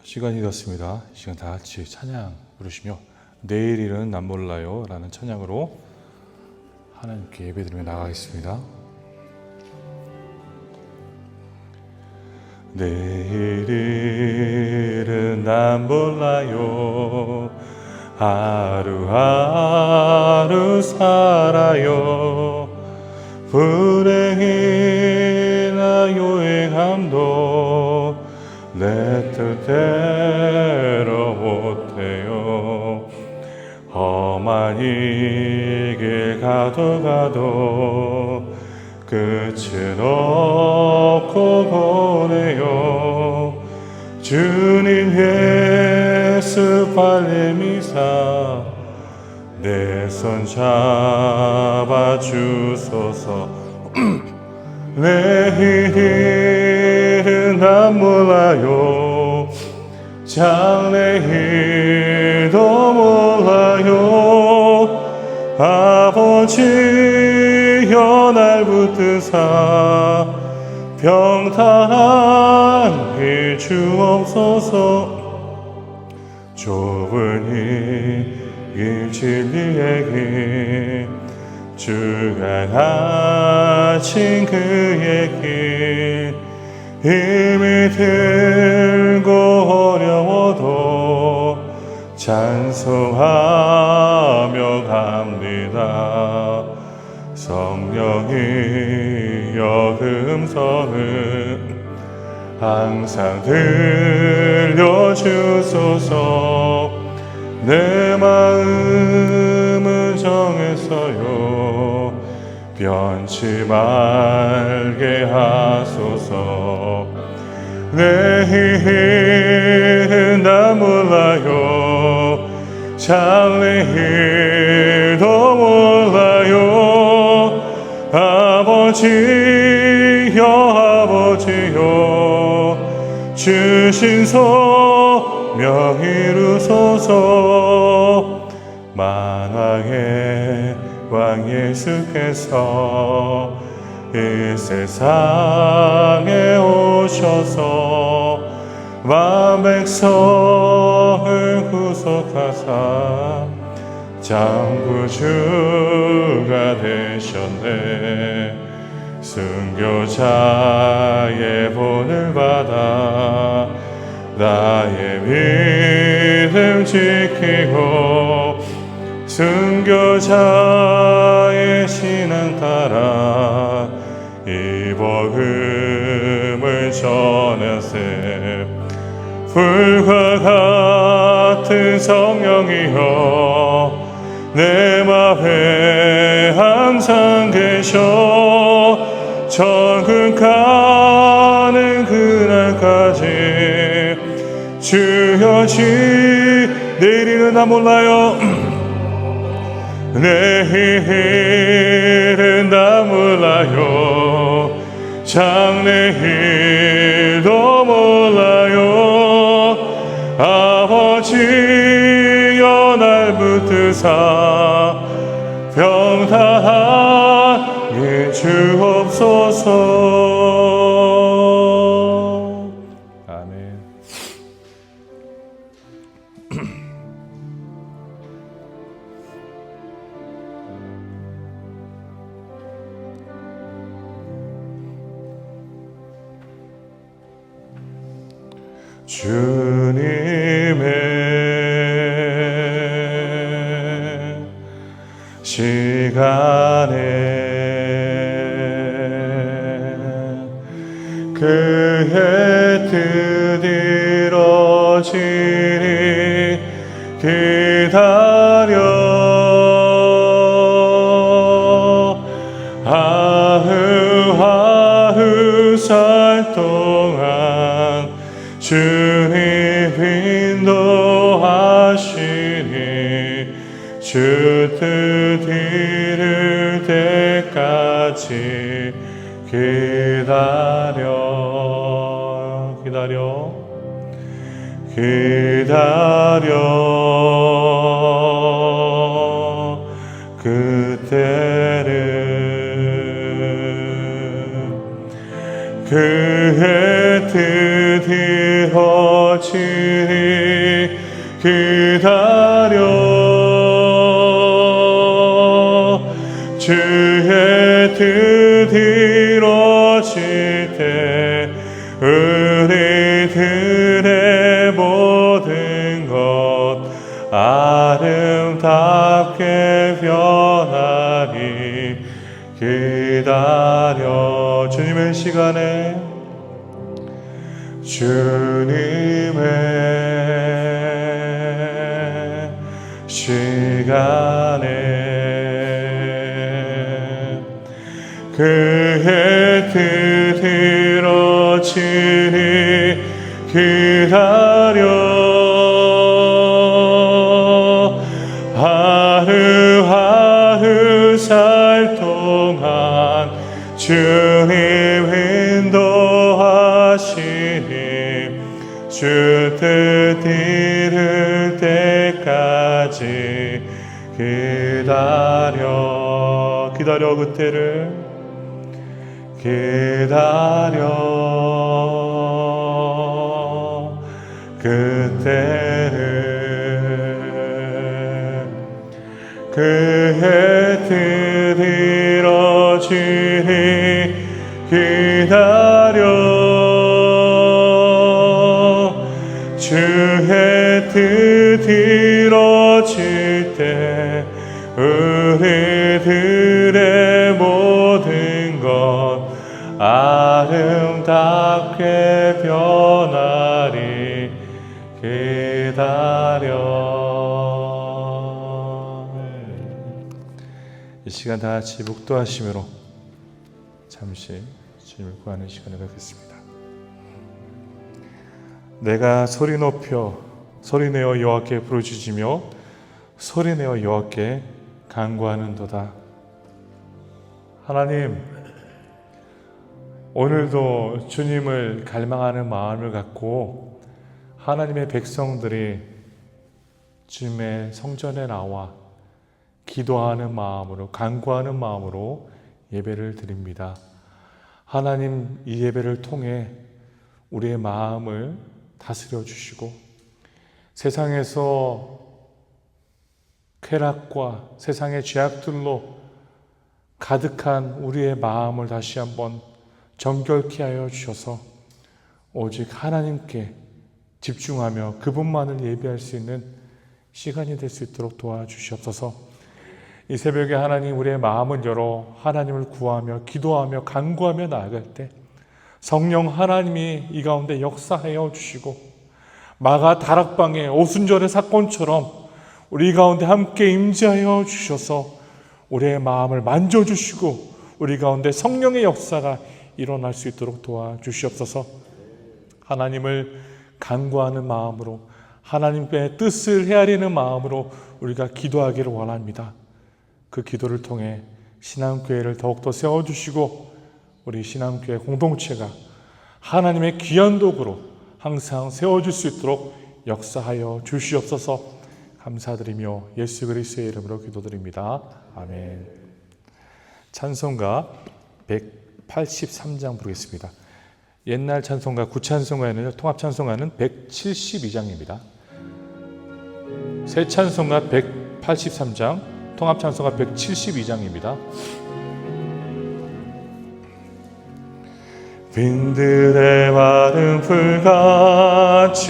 시간이 되었습니다. 이 시간 다 같이 찬양 부르시며 내일 일은 난 몰라요 라는 찬양으로 하나님께 예배드리며 나가겠습니다. 내일 일은 난 몰라요. 하루하루 살아요. 불행이나 요행함도 내 뜻대로 못해요. 험한 이 길 가도 끝은 없고 보내요. 주님 예수 발림이사 내 손 잡아주소서. 내일은 난 몰라요. 장래일도 몰라요. 아버지여 날 붙드사 평탄히 주옵소서. 좁은 이 진리의 길 주가 가신 그의 길 힘이 들고 어려워도 찬송하며 갑니다. 성령이여 음성을 항상 들려주소서. 내 마음은 정했어요. 변치 말게 하소서. 내일은 난 몰라요. 장래일도 몰라요. 아버지여 주신 소명 이루소서. 만왕의 왕 예수께서 이 세상에 오셔서 만 백성을 구속하사 장구주가 되셨네. 순교자의 본을 받아 나의 믿음 지키고 순교자의 신앙 따라 이 복음을 전하세. 불과 같은 성령이여 내 맘에 항상 계셔. 천국 가는 그날까지 주여 내일은 난 몰라요. 내일은 난 몰라요. 장래일도 몰라요. 아버지여 날 붙드사 평탄하게 주옵소서. 아멘. 주님의 시간에 그의 뜻 이루어지리 기다려. 하루하루 살 동안 주님 인도하시니 주 뜻 이룰 때까지 기다려 그때를 그의 뜻 이루어지리 이루어지니 기다려 주의 뜻 이루어질 때 우리들의 모든 것 아름답게 변하니 기다려 주님의 시간에 주님의 시간에 그의 뜻 이루어지니 기다려 하루하루 살 동안 주님 인도하시니 주 뜻 이룰 때까지 기다려 그때를 기다려 그때를 그의 뜻 이루어지니 기다려 주의 뜻 이루어질 때 우리들의 모든 것 아름답게 변하리 기다려. 이 시간 다 같이 묵도하심으로 잠시 주님을 구하는 시간을 갖겠습니다. 내가 소리내어 여호와께 부르짖으며 소리내어 여호와께 간구하는도다. 하나님, 오늘도 주님을 갈망하는 마음을 갖고 하나님의 백성들이 주님의 성전에 나와 기도하는 마음으로 간구하는 마음으로 예배를 드립니다. 하나님, 이 예배를 통해 우리의 마음을 다스려 주시고 세상에서 쾌락과 세상의 죄악들로 가득한 우리의 마음을 다시 한번 정결케 하여 주셔서 오직 하나님께 집중하며 그분만을 예배할 수 있는 시간이 될 수 있도록 도와주시옵소서. 이 새벽에 하나님, 우리의 마음을 열어 하나님을 구하며 기도하며 간구하며 나아갈 때 성령 하나님이 이 가운데 역사하여 주시고 마가 다락방의 오순절의 사건처럼 우리 가운데 함께 임재하여 주셔서 우리의 마음을 만져주시고 우리 가운데 성령의 역사가 일어날 수 있도록 도와주시옵소서. 하나님을 간구하는 마음으로 하나님의 뜻을 헤아리는 마음으로 우리가 기도하기를 원합니다. 그 기도를 통해 신앙교회를 더욱더 세워주시고 우리 신앙교회 공동체가 하나님의 귀한 도구로 항상 세워질 수 있도록 역사하여 주시옵소서. 감사드리며 예수 그리스도의 이름으로 기도드립니다. 아멘. 찬송가 183장 부르겠습니다. 옛날 찬송가 구찬송가에는 통합찬송가는 172장입니다. 새 찬송가 183장, 통합찬송가 172장입니다. 빈들의 마른 불같이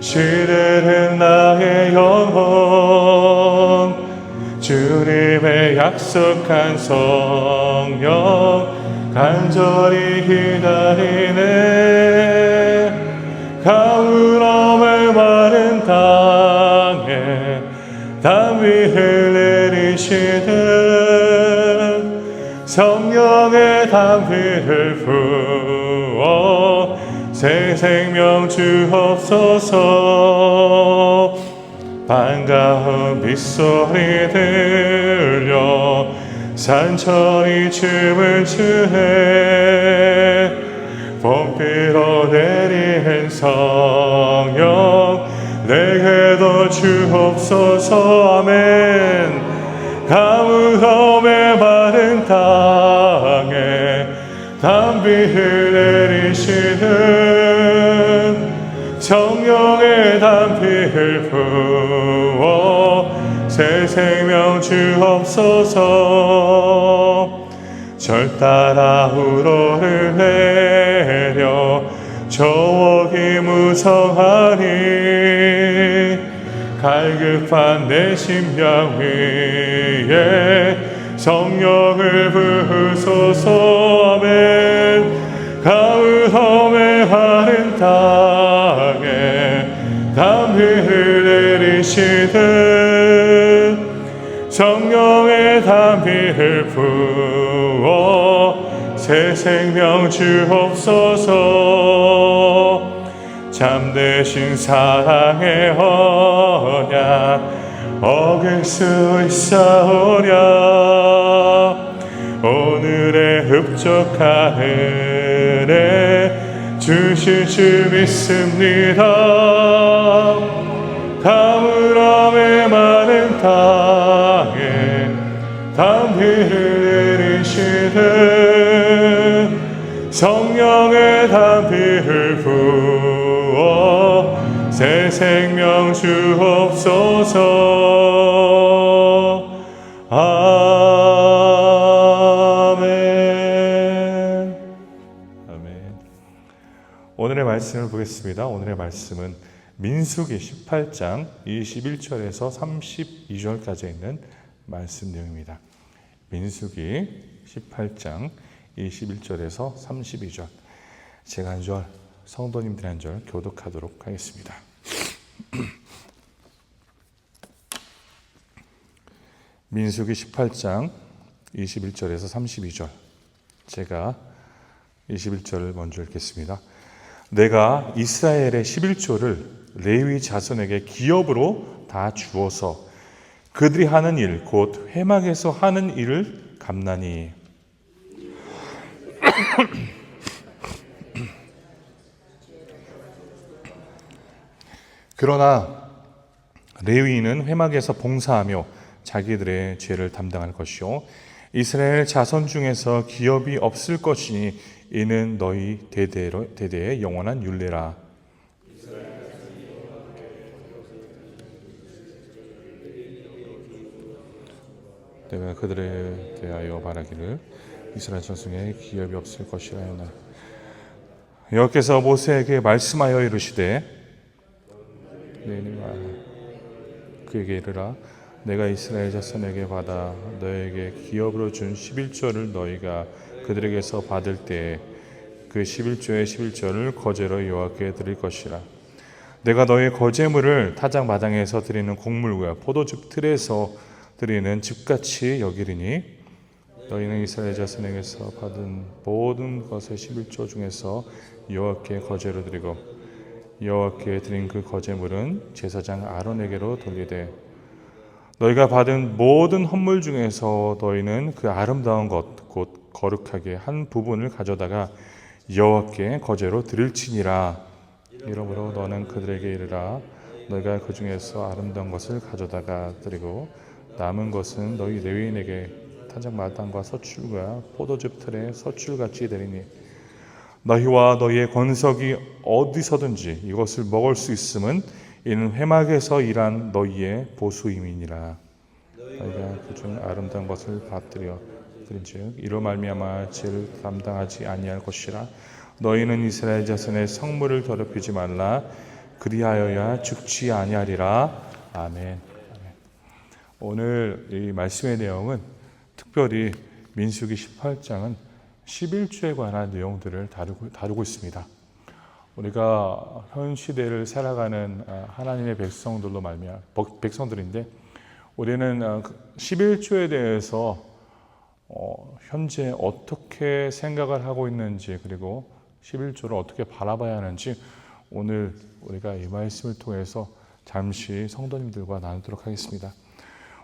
시들은 나의 영혼 주님의 약속한 성령 간절히 기다리네. 가물음을 마른 땅에 담비를 내리시듯 성령의 담비를 부어 새 생명 주옵소서. 반가운 빗소리 들려 산천이 춤을 추네. 봄비로 내린 성령 내게도 주옵소서. 아멘. 가물음의 마른 땅에 담비를 내리시는 성 성령의 담비를 부어 새 생명 주옵소서. 절 따라 우러를 내려 저옥이 무성하니 갈급한 내 심령 위에 성령을 부으소서. 아멘. 가을험에 마른 땅에 담비를 내리시듯 성령의 담비를 부어 새 생명 주옵소서. 참되신 사랑의 언약 어길 수 있사오랴. 오늘의 흡족한 은혜 주실 줄 믿습니다. 가물함에 많은 땅에 담비를 내리시듯 성령의 담비를 부어 새 생명 주옵소서. 아멘. 아멘. 오늘의 말씀을 보겠습니다. 오늘의 말씀은 민수기 18장 21절에서 32절까지 있는 말씀 내용입니다. 민수기 18장 21절에서 32절. 제가 한 절, 성도님들이 한 절 교독하도록 하겠습니다. 민수기 18장 21절에서 32절. 제가 21절을 먼저 읽겠습니다. 내가 이스라엘의 11조를 레위 자손에게 기업으로 다 주어서 그들이 하는 일, 곧 회막에서 하는 일을 갚나니 그러나 레위인은 회막에서 봉사하며 자기들의 죄를 담당할 것이요 이스라엘 자손 중에서 기업이 없을 것이니 이는 너희 대대의 영원한 율례라. 내가 그들에 대하여 바라기를 이스라엘 자손 중에 기업이 없을 것이라 하였나. 여호와께서 모세에게 말씀하여 이르시되 그에게 이르라. 내가 이스라엘 자손에게 받아 너에게 기업으로 준 11조를 너희가 그들에게서 받을 때에 그 11조의 11조를 거제로 여호와께 드릴 것이라. 내가 너의 거제물을 타작 마당에서 드리는 곡물과 포도즙 틀에서 드리는 즙같이 여기리니 너희는 이스라엘 자손에게서 받은 모든 것의 11조 중에서 여호와께 거제로 드리고 여호와께 드린 그 거제물은 제사장 아론에게로 돌리되 너희가 받은 모든 헌물 중에서 너희는 그 아름다운 것 곧 거룩하게 한 부분을 가져다가 여호와께 거제로 드릴지니라. 이러므로 너는 그들에게 이르라. 너희가 그 중에서 아름다운 것을 가져다가 드리고 남은 것은 너희 레위인에게 타작 마당과 서출과 포도즙 틀에 서출같이 되리니 너희와 너희의 권석이 어디서든지 이것을 먹을 수 있음은 이는 회막에서 일한 너희의 보수임이니라. 너희가 그중 아름다운 것을 받들여 드린즉 이로 말미암아 죄를 담당하지 아니할 것이라. 너희는 이스라엘 자손의 성물을 더럽히지 말라. 그리하여야 죽지 아니하리라. 아멘. 오늘 이 말씀의 내용은 특별히 민수기 18장은 11조에 관한 내용들을 다루고 있습니다. 우리가 현 시대를 살아가는 하나님의 백성들인데 우리는 11조에 대해서 현재 어떻게 생각을 하고 있는지 그리고 11조를 어떻게 바라봐야 하는지 오늘 우리가 이 말씀을 통해서 잠시 성도님들과 나누도록 하겠습니다.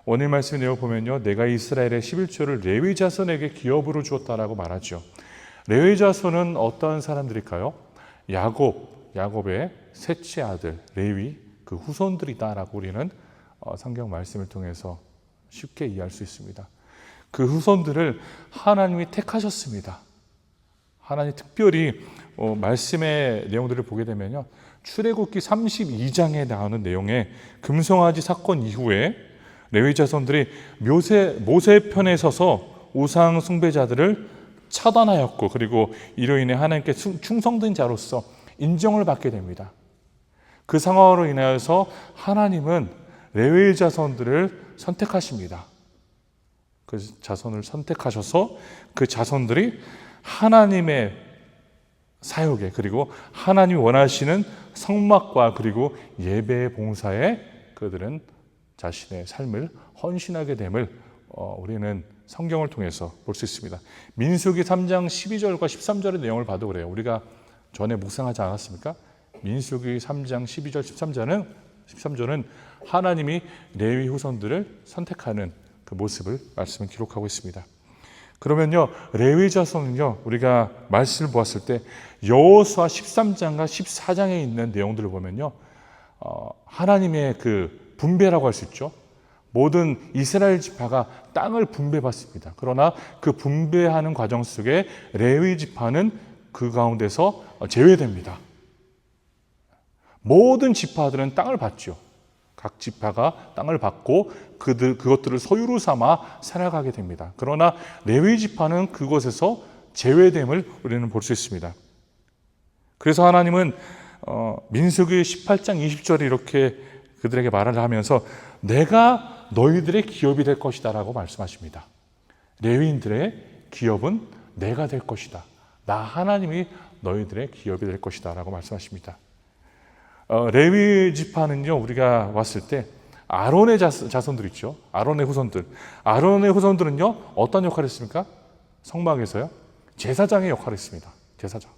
오늘 말씀의 내용 보면요, 내가 이스라엘의 11조를 레위 자손에게 기업으로 주었다라고 말하죠. 레위 자손은 어떠한 사람들일까요? 야곱의 셋째 아들 레위 그 후손들이다라고 우리는 성경 말씀을 통해서 쉽게 이해할 수 있습니다. 그 후손들을 하나님이 택하셨습니다. 하나님 특별히 말씀의 내용들을 보게 되면요, 출애굽기 32장에 나오는 내용의 금송아지 사건 이후에 레위 자손들이 모세 편에 서서 우상 숭배자들을 차단하였고, 그리고 이로 인해 하나님께 충성된 자로서 인정을 받게 됩니다. 그 상황으로 인하여서 하나님은 레위 자손들을 선택하십니다. 그 자손을 선택하셔서 그 자손들이 하나님의 사역에, 그리고 하나님이 원하시는 성막과 그리고 예배 봉사에 그들은 자신의 삶을 헌신하게 됨을 우리는 성경을 통해서 볼 수 있습니다. 민수기 3장 12절과 13절의 내용을 봐도 그래요. 우리가 전에 묵상하지 않았습니까? 민수기 3장 12절 13절은 하나님이 레위 후손들을 선택하는 그 모습을 말씀을 기록하고 있습니다. 그러면요, 레위 자손은요, 우리가 말씀을 보았을 때 여호수아 13장과 14장에 있는 내용들을 보면요, 하나님의 그 분배라고 할 수 있죠. 모든 이스라엘 지파가 땅을 분배받습니다. 그러나 그 분배하는 과정 속에 레위 지파는 그 가운데서 제외됩니다. 모든 지파들은 땅을 받죠. 각 지파가 땅을 받고 그것들을 소유로 삼아 살아가게 됩니다. 그러나 레위 지파는 그곳에서 제외됨을 우리는 볼 수 있습니다. 그래서 하나님은 민수기 18장 20절에 이렇게 그들에게 말을 하면서 내가 너희들의 기업이 될 것이다 라고 말씀하십니다. 레위인들의 기업은 내가 될 것이다. 나 하나님이 너희들의 기업이 될 것이다 라고 말씀하십니다. 레위 지파는요, 우리가 왔을 때 아론의 자손들 있죠. 아론의 후손들은요 어떤 역할을 했습니까? 성막에서요 제사장의 역할을 했습니다. 제사장.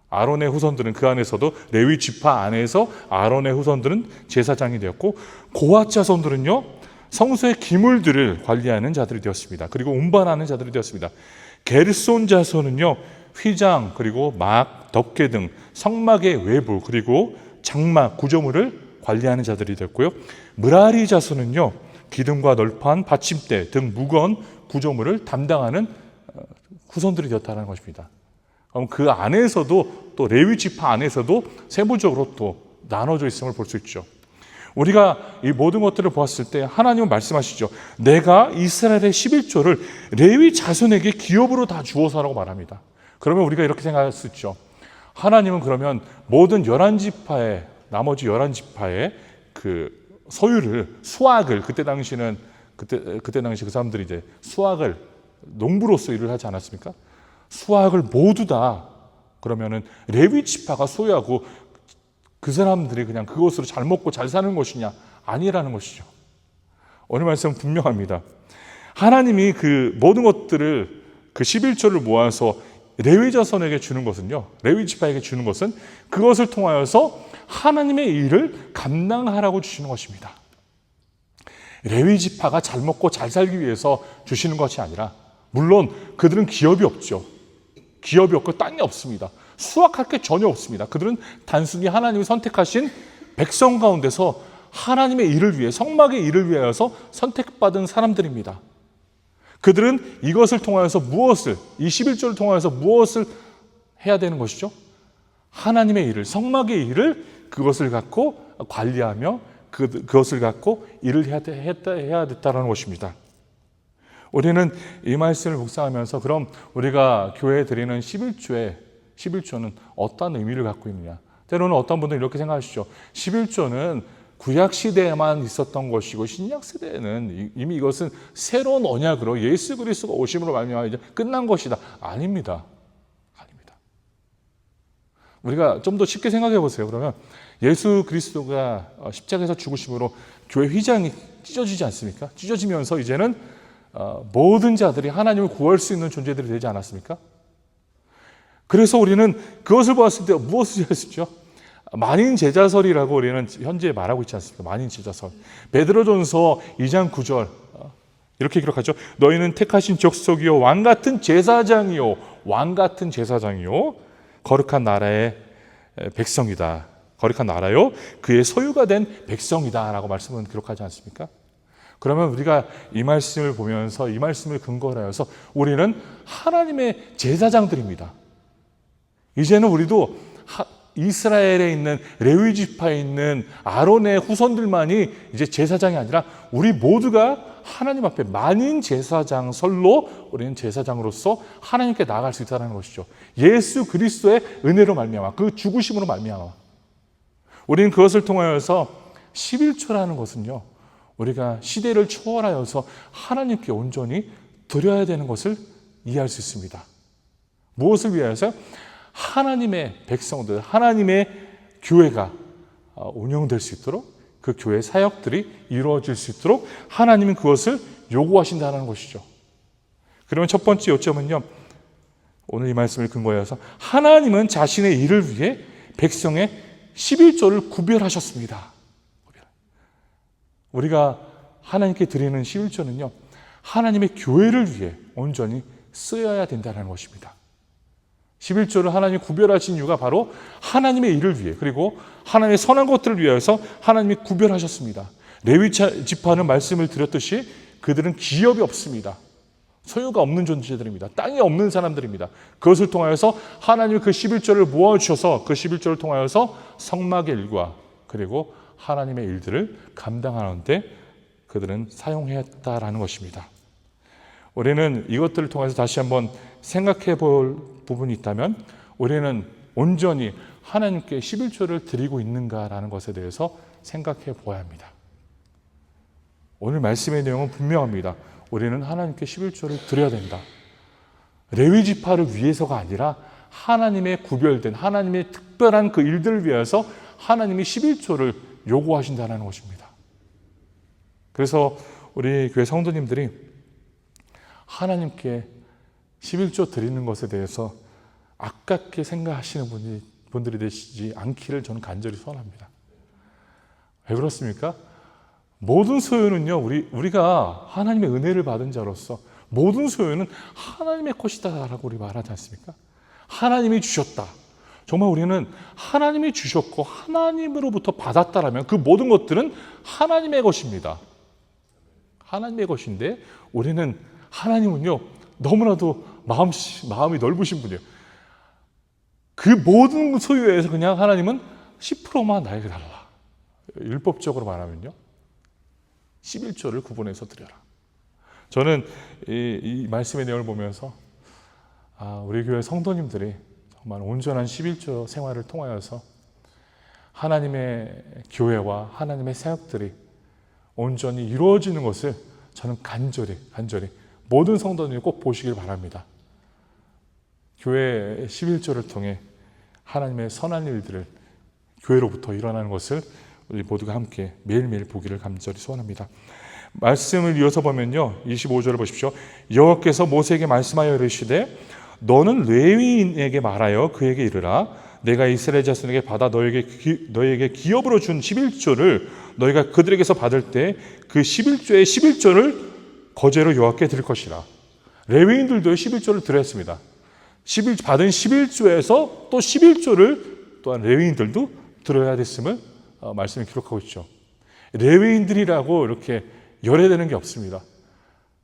아론의 후손들은 그 안에서도 레위 지파 안에서 아론의 후손들은 제사장이 되었고, 고핫 자손들은요 성소의 기물들을 관리하는 자들이 되었습니다. 그리고 운반하는 자들이 되었습니다. 게르손 자손은요 휘장, 그리고 막, 덮개 등 성막의 외부, 그리고 장막, 구조물을 관리하는 자들이 되었고요. 므라리 자손은요 기둥과 널판, 받침대 등 무거운 구조물을 담당하는 후손들이 되었다는 것입니다. 그럼 그 안에서도 또 레위 지파 안에서도 세부적으로 또 나눠져 있음을 볼 수 있죠. 우리가 이 모든 것들을 보았을 때 하나님은 말씀하시죠. 내가 이스라엘의 11조를 레위 자손에게 기업으로 다 주어서라고 말합니다. 그러면 우리가 이렇게 생각할 수 있죠. 하나님은 그러면 모든 11지파의 나머지 11지파의 그 소유를, 수확을, 그때 당시 그 사람들이 이제 수확을 농부로서 일을 하지 않았습니까? 수확을 모두 다 그러면은 레위 지파가 소유하고 그 사람들이 그냥 그것으로 잘 먹고 잘 사는 것이냐? 아니라는 것이죠. 오늘 말씀은 분명합니다. 하나님이 그 모든 것들을 그 11조를 모아서 레위 자손에게 주는 것은요, 레위 지파에게 주는 것은 그것을 통하여서 하나님의 일을 감당하라고 주시는 것입니다. 레위 지파가 잘 먹고 잘 살기 위해서 주시는 것이 아니라, 물론 그들은 기업이 없죠. 기업이 없고 땅이 없습니다. 수확할 게 전혀 없습니다. 그들은 단순히 하나님이 선택하신 백성 가운데서 하나님의 일을 위해, 성막의 일을 위하여서 선택받은 사람들입니다. 그들은 이것을 통하여서 이 11조를 통하여서 무엇을 해야 되는 것이죠? 하나님의 일을, 성막의 일을 그것을 갖고 관리하며 그것을 갖고 일을 해야 됐다는 것입니다. 우리는 이 말씀을 묵상하면서 그럼 우리가 교회에 드리는 11조는 어떤 의미를 갖고 있느냐? 때로는 어떤 분들은 이렇게 생각하시죠. 11조는 구약 시대에만 있었던 것이고 신약 시대에는 이미 이것은 새로운 언약으로 예수 그리스도가 오심으로 말미암아 이제 끝난 것이다. 아닙니다. 우리가 좀 더 쉽게 생각해 보세요. 그러면 예수 그리스도가 십자가에서 죽으심으로 교회 휘장이 찢어지지 않습니까? 찢어지면서 이제는 모든 자들이 하나님을 구할 수 있는 존재들이 되지 않았습니까? 그래서 우리는 그것을 보았을 때 무엇을 할 수 있죠? 만인 제자설이라고 우리는 현재 말하고 있지 않습니까? 만인 제자설. 베드로전서 2장 9절 이렇게 기록하죠. 너희는 택하신 족속이요 왕같은 제사장이요 거룩한 나라의 백성이다. 거룩한 나라요 그의 소유가 된 백성이다 라고 말씀은 기록하지 않습니까? 그러면 우리가 이 말씀을 보면서 이 말씀을 근거로 하여서 우리는 하나님의 제사장들입니다. 이제는 우리도 이스라엘에 있는 레위 지파에 있는 아론의 후손들만이 이제 제사장이 아니라 우리 모두가 하나님 앞에 만인 제사장설로 우리는 제사장으로서 하나님께 나아갈 수 있다는 것이죠. 예수 그리스도의 은혜로 말미암아, 그 죽으심으로 말미암아 우리는 그것을 통하여서 11조라는 것은요, 우리가 시대를 초월하여서 하나님께 온전히 드려야 되는 것을 이해할 수 있습니다. 무엇을 위하여서? 하나님의 백성들, 하나님의 교회가 운영될 수 있도록, 그 교회 사역들이 이루어질 수 있도록 하나님은 그것을 요구하신다는 것이죠. 그러면 첫 번째 요점은요, 오늘 이 말씀을 근거해서 하나님은 자신의 일을 위해 백성의 11조를 구별하셨습니다. 우리가 하나님께 드리는 11조는요, 하나님의 교회를 위해 온전히 쓰여야 된다는 것입니다. 11조를 하나님이 구별하신 이유가 바로 하나님의 일을 위해, 그리고 하나님의 선한 것들을 위해서 하나님이 구별하셨습니다. 레위 지파는 말씀을 드렸듯이 그들은 기업이 없습니다. 소유가 없는 존재들입니다. 땅이 없는 사람들입니다. 그것을 통하여서 하나님이 그 11조를 모아주셔서 그 11조를 통하여서 성막의 일과 그리고 하나님의 일들을 감당하는데 그들은 사용했다라는 것입니다. 우리는 이것들을 통해서 다시 한번 생각해 볼 부분이 있다면, 우리는 온전히 하나님께 11조를 드리고 있는가라는 것에 대해서 생각해 보아야 합니다. 오늘 말씀의 내용은 분명합니다. 우리는 하나님께 11조를 드려야 된다. 레위 지파를 위해서가 아니라 하나님의 구별된, 하나님의 특별한 그 일들을 위해서 하나님이 11조를 요구하신다는 것입니다. 그래서 우리 교회 성도님들이 하나님께 11조 드리는 것에 대해서 아깝게 생각하시는 분들이 되시지 않기를 저는 간절히 소원합니다. 왜 그렇습니까? 모든 소유는요, 우리가 하나님의 은혜를 받은 자로서 모든 소유는 하나님의 것이다라고 우리 말하지 않습니까? 하나님이 주셨다. 정말 우리는 하나님이 주셨고 하나님으로부터 받았다라면 그 모든 것들은 하나님의 것입니다. 하나님의 것인데 우리는, 하나님은요 너무나도 마음이 넓으신 분이에요. 그 모든 소유에서 그냥 하나님은 10%만 나에게 달라. 율법적으로 말하면요, 11조를 구분해서 드려라. 저는 이 말씀의 내용을 보면서 우리 교회 성도님들이 정말 온전한 11조 생활을 통하여서 하나님의 교회와 하나님의 사역들이 온전히 이루어지는 것을 저는 간절히 모든 성도님이 꼭 보시길 바랍니다. 교회 11조를 통해 하나님의 선한 일들을 교회로부터 일어나는 것을 우리 모두가 함께 매일매일 보기를 간절히 소원합니다. 말씀을 이어서 보면요, 25절을 보십시오. 여호와께서 모세에게 말씀하여 이르시되 너는 레위인에게 말하여 그에게 이르라. 내가 이스라엘 자손에게 받아 너에게 기업으로 준 11조를 너희가 그들에게서 받을 때 그 11조의 11조를 거제로 여호와께 드릴 것이라. 레위인들도 11조를 드려야 했습니다. 받은 11조에서 또 11조를 또한 레위인들도 들어야 됐음을 말씀이 기록하고 있죠. 레위인들이라고 이렇게 열애되는 게 없습니다.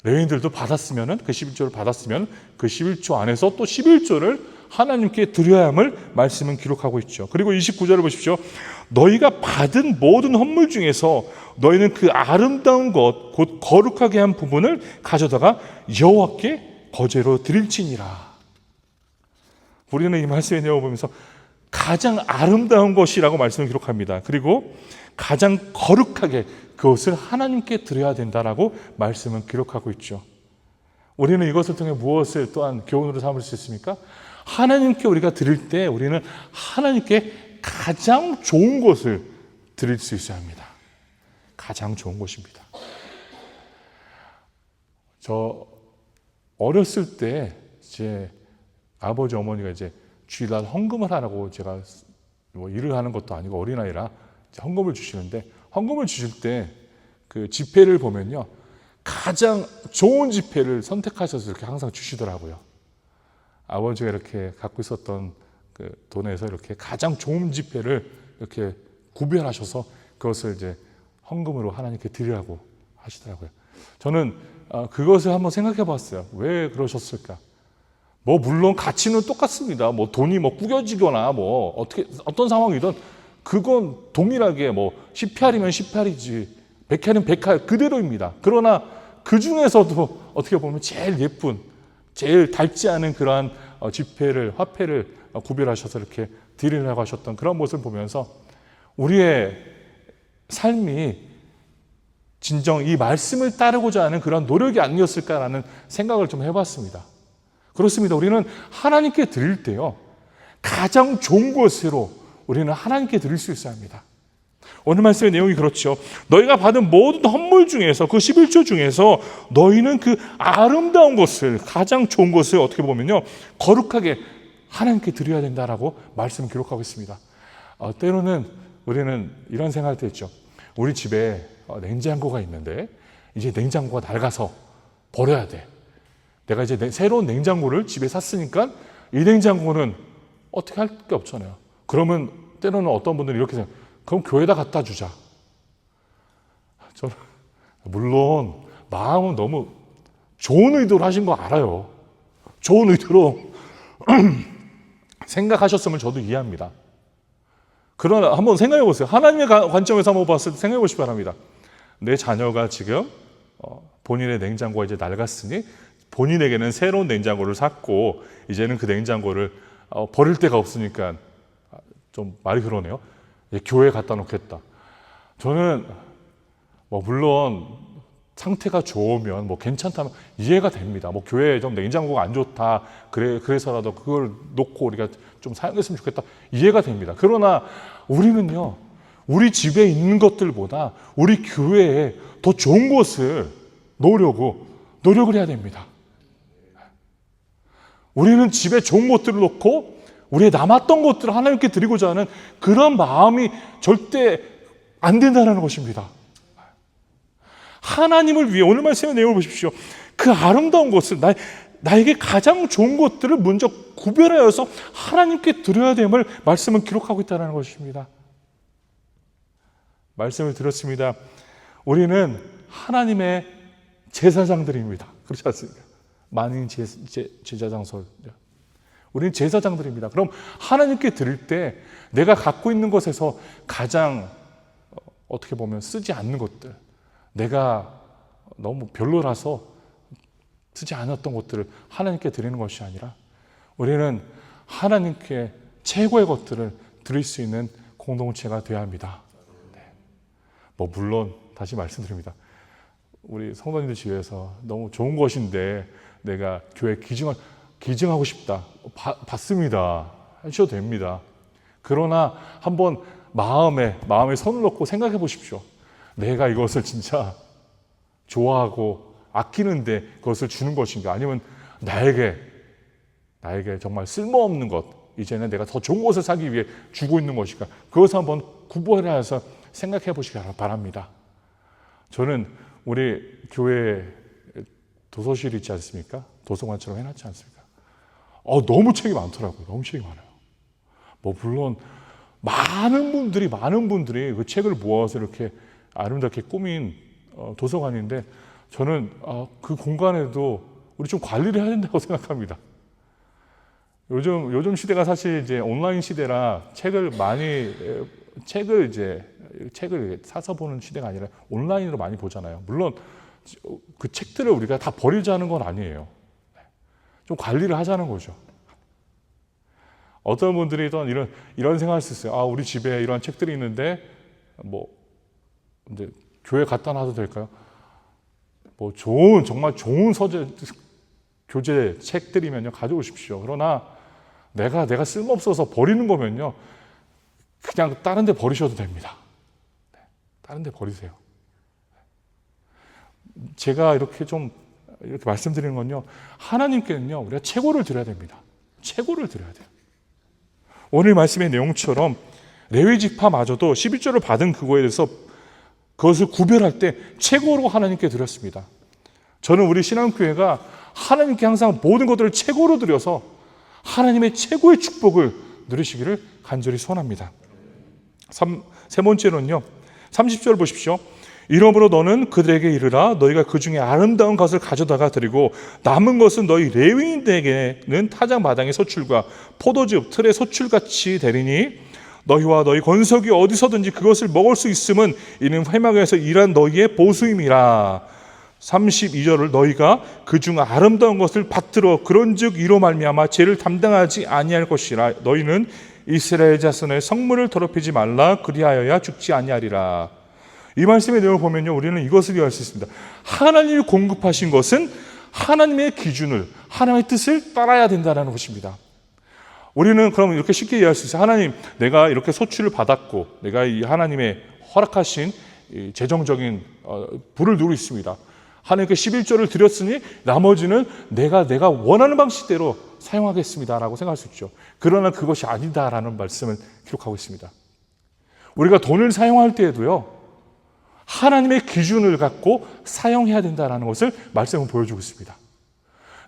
레위인들도 받았으면, 그 11조를 받았으면 그 11조 안에서 또 11조를 하나님께 드려야 함을 말씀은 기록하고 있죠. 그리고 29절을 보십시오. 너희가 받은 모든 헌물 중에서 너희는 그 아름다운 것, 곧 거룩하게 한 부분을 가져다가 여호와께 거제로 드릴지니라. 우리는 이 말씀의 내용을 보면서 가장 아름다운 것이라고 말씀을 기록합니다. 그리고 가장 거룩하게 그것을 하나님께 드려야 된다라고 말씀을 기록하고 있죠. 우리는 이것을 통해 무엇을 또한 교훈으로 삼을 수 있습니까? 하나님께 우리가 드릴 때 우리는 하나님께 가장 좋은 것을 드릴 수 있어야 합니다. 가장 좋은 것입니다. 저 어렸을 때 제 아버지 어머니가 이제 주일날 헌금을 하라고, 제가 뭐 일을 하는 것도 아니고 어린아이라 헌금을 주시는데, 헌금을 주실 때 그 지폐를 보면요, 가장 좋은 지폐를 선택하셔서 이렇게 항상 주시더라고요. 아버지가 이렇게 갖고 있었던 그 돈에서 이렇게 가장 좋은 지폐를 이렇게 구별하셔서 그것을 이제 헌금으로 하나님께 드리라고 하시더라고요. 저는 그것을 한번 생각해 봤어요. 왜 그러셨을까? 뭐 물론 가치는 똑같습니다. 뭐 돈이 뭐 구겨지거나 뭐 어떤 상황이든 그건 동일하게 뭐 10할이면 10할이지 100할이면 100할 그대로입니다. 그러나 그 중에서도 어떻게 보면 제일 예쁜, 제일 닳지 않은 그러한 화폐를 구별하셔서 이렇게 드리려고 하셨던 그런 모습을 보면서 우리의 삶이 진정 이 말씀을 따르고자 하는 그런 노력이 아니었을까라는 생각을 좀 해봤습니다. 그렇습니다. 우리는 하나님께 드릴 때요, 가장 좋은 것으로 우리는 하나님께 드릴 수 있어야 합니다. 오늘 말씀의 내용이 그렇죠. 너희가 받은 모든 헌물 중에서 그 11조 중에서 너희는 그 아름다운 것을, 가장 좋은 것을 어떻게 보면요, 거룩하게 하나님께 드려야 된다라고 말씀을 기록하고 있습니다. 때로는 우리는 이런 생각할 때 있죠. 우리 집에 냉장고가 있는데 이제 냉장고가 낡아서 버려야 돼. 내가 이제 새로운 냉장고를 집에 샀으니까 이 냉장고는 어떻게 할 게 없잖아요. 그러면 때로는 어떤 분들은 이렇게 생각해요. 그럼 교회에다 갖다 주자. 저는 물론 마음은 너무 좋은 의도로 하신 거 알아요. 좋은 의도로 생각하셨으면 저도 이해합니다. 그러나 한번 생각해 보세요. 하나님의 관점에서 한번 봤을 때 생각해 보시기 바랍니다. 내 자녀가 지금 본인의 냉장고가 이제 낡았으니 본인에게는 새로운 냉장고를 샀고 이제는 그 냉장고를 버릴 데가 없으니까 좀 말이 그러네요. 교회에 갖다 놓겠다. 저는 물론 상태가 좋으면 괜찮다면 이해가 됩니다. 교회에 좀 냉장고가 안 좋다. 그래서라도 그걸 놓고 우리가 좀 사용했으면 좋겠다. 이해가 됩니다. 그러나 우리는요, 우리 집에 있는 것들보다 우리 교회에 더 좋은 것을 노력을 해야 됩니다. 우리는 집에 좋은 것들을 놓고 우리의 남았던 것들을 하나님께 드리고자 하는 그런 마음이 절대 안 된다는 것입니다. 하나님을 위해, 오늘 말씀의 내용을 보십시오. 그 아름다운 것을, 나에게 가장 좋은 것들을 먼저 구별하여서 하나님께 드려야 됨을 말씀은 기록하고 있다는 것입니다. 말씀을 들었습니다. 우리는 하나님의 제사장들입니다. 그렇지 않습니까? 만인 제사장설. 우리는 제사장들입니다. 그럼 하나님께 드릴 때 내가 갖고 있는 것에서 가장 어떻게 보면 쓰지 않는 것들, 내가 너무 별로라서 쓰지 않았던 것들을 하나님께 드리는 것이 아니라 우리는 하나님께 최고의 것들을 드릴 수 있는 공동체가 되어야 합니다. 네. 물론 다시 말씀드립니다. 우리 성도님들 집에서 너무 좋은 것인데 내가 교회 기증하고 싶다. 받습니다. 하셔도 됩니다. 그러나 한번 마음에 손을 놓고 생각해 보십시오. 내가 이것을 진짜 좋아하고 아끼는데 그것을 주는 것인가? 아니면 나에게 정말 쓸모없는 것, 이제는 내가 더 좋은 것을 사기 위해 주고 있는 것인가? 그것을 한번 구분해서 생각해 보시기 바랍니다. 저는 우리 교회 도서실이 있지 않습니까? 도서관처럼 해놨지 않습니까? 너무 책이 많더라고요. 너무 책이 많아요. 물론 많은 분들이 그 책을 모아서 이렇게 아름답게 꾸민 도서관인데 저는 그 공간에도 우리 좀 관리를 해야 된다고 생각합니다. 요즘 시대가 사실 이제 온라인 시대라 책을 사서 보는 시대가 아니라 온라인으로 많이 보잖아요. 물론 그 책들을 우리가 다 버리자는 건 아니에요. 좀 관리를 하자는 거죠. 어떤 분들이 이런 생각할 수 있어요. 우리 집에 이런 책들이 있는데 이제 교회 갖다 놔도 될까요? 정말 좋은 교재 책들이면요 가져오십시오. 그러나 내가 쓸모없어서 버리는 거면요 그냥 다른 데 버리셔도 됩니다. 다른 데 버리세요. 제가 이렇게 말씀드리는 건요, 하나님께는요 우리가 최고를 드려야 됩니다. 최고를 드려야 돼요. 오늘 말씀의 내용처럼 레위 지파마저도 11조를 받은 그거에 대해서 그것을 구별할 때 최고로 하나님께 드렸습니다. 저는 우리 신앙교회가 하나님께 항상 모든 것들을 최고로 드려서 하나님의 최고의 축복을 누리시기를 간절히 소원합니다. 세 번째로는요, 30절 보십시오. 이러므로 너는 그들에게 이르라. 너희가 그 중에 아름다운 것을 가져다가 드리고 남은 것은 너희 레위인에게는 타작 마당의 소출과 포도즙 틀의 소출같이 되리니 너희와 너희 권속이 어디서든지 그것을 먹을 수 있음은 이는 회막에서 일한 너희의 보수임이라. 32절을 너희가 그중 아름다운 것을 받들어 그런즉 이로 말미암아 죄를 담당하지 아니할 것이라. 너희는 이스라엘 자손의 성물을 더럽히지 말라. 그리하여야 죽지 아니하리라. 이 말씀의 내용을 보면요, 우리는 이것을 이해할 수 있습니다. 하나님이 공급하신 것은 하나님의 기준을, 하나님의 뜻을 따라야 된다는 것입니다. 우리는 그럼 이렇게 쉽게 이해할 수 있어요. 하나님, 내가 이렇게 소출을 받았고 내가 이 하나님의 허락하신 이 재정적인 부를 누리고 있습니다. 하나님께 11조를 드렸으니 나머지는 내가 원하는 방식대로 사용하겠습니다라고 생각할 수 있죠. 그러나 그것이 아니다라는 말씀을 기록하고 있습니다. 우리가 돈을 사용할 때에도요, 하나님의 기준을 갖고 사용해야 된다는 것을 말씀은 보여주고 있습니다.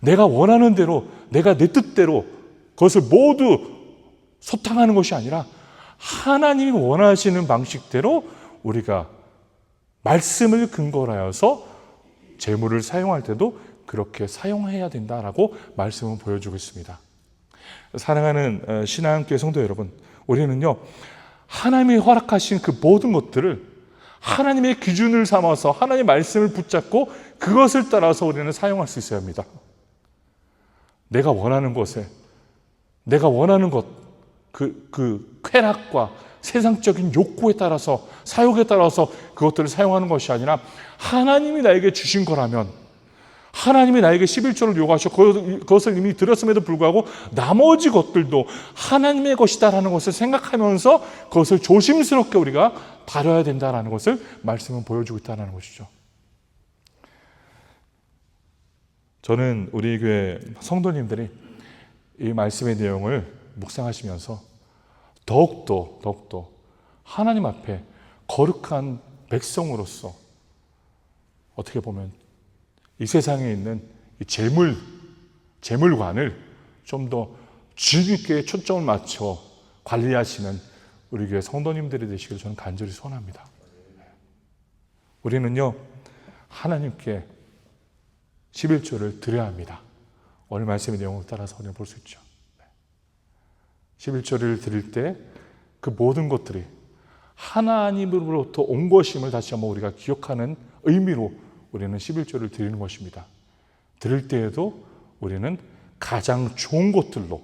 내가 원하는 대로, 내가 내 뜻대로 그것을 모두 소탕하는 것이 아니라 하나님이 원하시는 방식대로 우리가 말씀을 근거로 하여서 재물을 사용할 때도 그렇게 사용해야 된다라고 말씀은 보여주고 있습니다. 사랑하는 신앙교회 성도 여러분, 우리는요, 하나님이 허락하신 그 모든 것들을 하나님의 기준을 삼아서 하나님의 말씀을 붙잡고 그것을 따라서 우리는 사용할 수 있어야 합니다. 내가 원하는 것에, 내가 원하는 것, 그 쾌락과 세상적인 욕구에 따라서, 사욕에 따라서 그것들을 사용하는 것이 아니라 하나님이 나에게 주신 거라면, 하나님이 나에게 11조를 요구하셨고 그것을 이미 드렸음에도 불구하고 나머지 것들도 하나님의 것이다라는 것을 생각하면서 그것을 조심스럽게 우리가 다뤄야 된다는 것을 말씀은 보여주고 있다는 것이죠. 저는 우리 교회 성도님들이 이 말씀의 내용을 묵상하시면서 더욱더 하나님 앞에 거룩한 백성으로서 어떻게 보면 이 세상에 있는 이 재물관을 좀 더 주님께 초점을 맞춰 관리하시는 우리 교회 성도님들이 되시기를 저는 간절히 소원합니다. 우리는요, 하나님께 11조를 드려야 합니다. 오늘 말씀의 내용을 따라서 우리는 볼 수 있죠. 11조를 드릴 때 그 모든 것들이 하나님으로부터 온 것임을 다시 한번 우리가 기억하는 의미로 우리는 11조를 드리는 것입니다. 드릴 때에도 우리는 가장 좋은 것들로,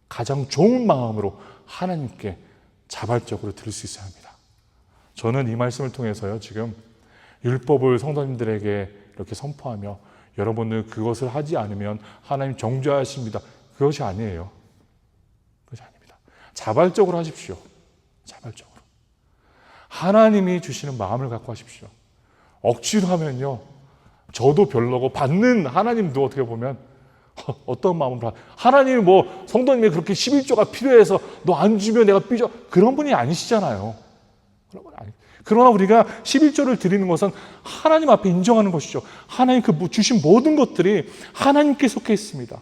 가장 좋은 마음으로 하나님께 자발적으로 드릴 수 있어야 합니다. 저는 이 말씀을 통해서요, 지금 율법을 성도님들에게 이렇게 선포하며 여러분들 그것을 하지 않으면 하나님 정죄하십니다. 그것이 아니에요. 그것이 아닙니다. 자발적으로 하십시오. 자발적으로. 하나님이 주시는 마음을 갖고 하십시오. 억지로 하면요, 저도 별로고 받는 하나님도 어떻게 보면 어떤 마음으로, 하나님이 뭐 성도님이 그렇게 11조가 필요해서 너 안 주면 내가 삐져, 그런 분이 아니시잖아요. 그러나 우리가 11조를 드리는 것은 하나님 앞에 인정하는 것이죠. 하나님 그 주신 모든 것들이 하나님께 속해 있습니다.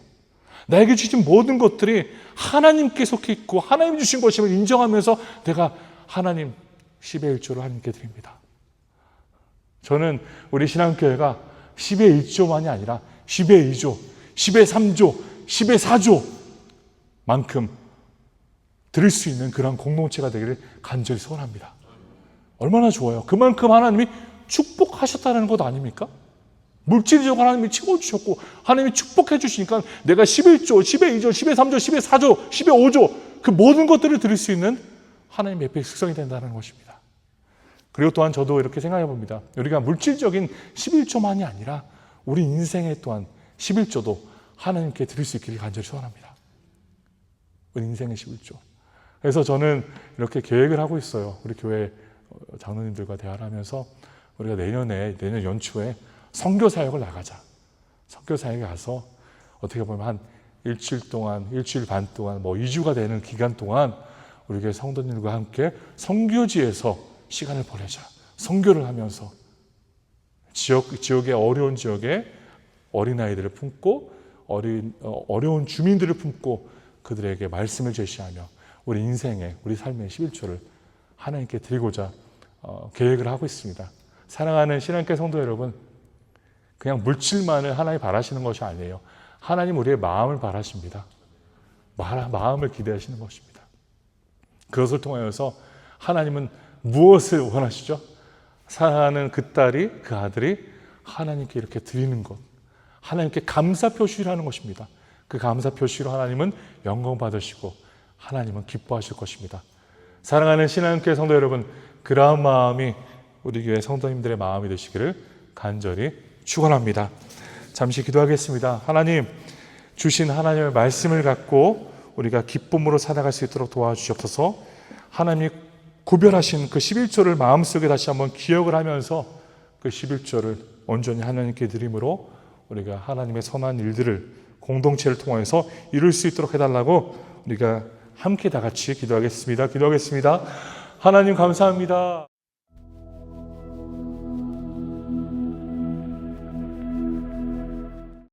나에게 주신 모든 것들이 하나님께 속해 있고 하나님 주신 것임을 인정하면서 내가 하나님 10의 1조를 하나님께 드립니다. 저는 우리 신앙교회가 10의 1조만이 아니라 10의 2조, 10의 3조, 10의 4조 만큼 드릴 수 있는 그런 공동체가 되기를 간절히 소원합니다. 얼마나 좋아요. 그만큼 하나님이 축복하셨다는 것 아닙니까? 물질적으로 하나님이 채워주셨고 하나님이 축복해 주시니까 내가 11조, 10의 2조, 10의 3조, 10의 4조, 10의 5조 그 모든 것들을 드릴 수 있는 하나님의 백성이 된다는 것입니다. 그리고 또한 저도 이렇게 생각해 봅니다. 우리가 물질적인 11조만이 아니라 우리 인생에 또한 11조도 하나님께 드릴 수 있기를 간절히 소원합니다. 우리 인생의 11조. 그래서 저는 이렇게 계획을 하고 있어요. 우리 교회 장로님들과 대화를 하면서 우리가 내년 연초에 선교 사역을 나가자. 선교 사역에 가서 어떻게 보면 한 일주일 동안, 일주일 반 동안, 2주가 되는 기간 동안 우리 교회 성도님들과 함께 선교지에서 시간을 보내자. 선교를 하면서 지역의 어려운 지역에 어린아이들을 품고 어려운 주민들을 품고 그들에게 말씀을 제시하며 우리 인생의, 우리 삶의 11조를 하나님께 드리고자 계획을 하고 있습니다. 사랑하는 신앙교회 성도 여러분, 그냥 물질만을 하나님 바라시는 것이 아니에요. 하나님 우리의 마음을 바라십니다. 마음을 기대하시는 것입니다. 그것을 통하여서 하나님은 무엇을 원하시죠? 사랑하는 그 딸이, 그 아들이 하나님께 이렇게 드리는 것, 하나님께 감사 표시를 하는 것입니다. 그 감사 표시로 하나님은 영광 받으시고 하나님은 기뻐하실 것입니다. 사랑하는 신앙교회 성도 여러분, 그러한 마음이 우리 교회 성도님들의 마음이 되시기를 간절히 축원합니다. 잠시 기도하겠습니다. 하나님, 주신 하나님의 말씀을 갖고 우리가 기쁨으로 살아갈 수 있도록 도와주시옵소서. 하나님이 구별하신 그 11조를 마음속에 다시 한번 기억을 하면서 그 11조를 온전히 하나님께 드림으로 우리가 하나님의 선한 일들을 공동체를 통해서 이룰 수 있도록 해달라고 우리가 함께 다 같이 기도하겠습니다. 하나님 감사합니다.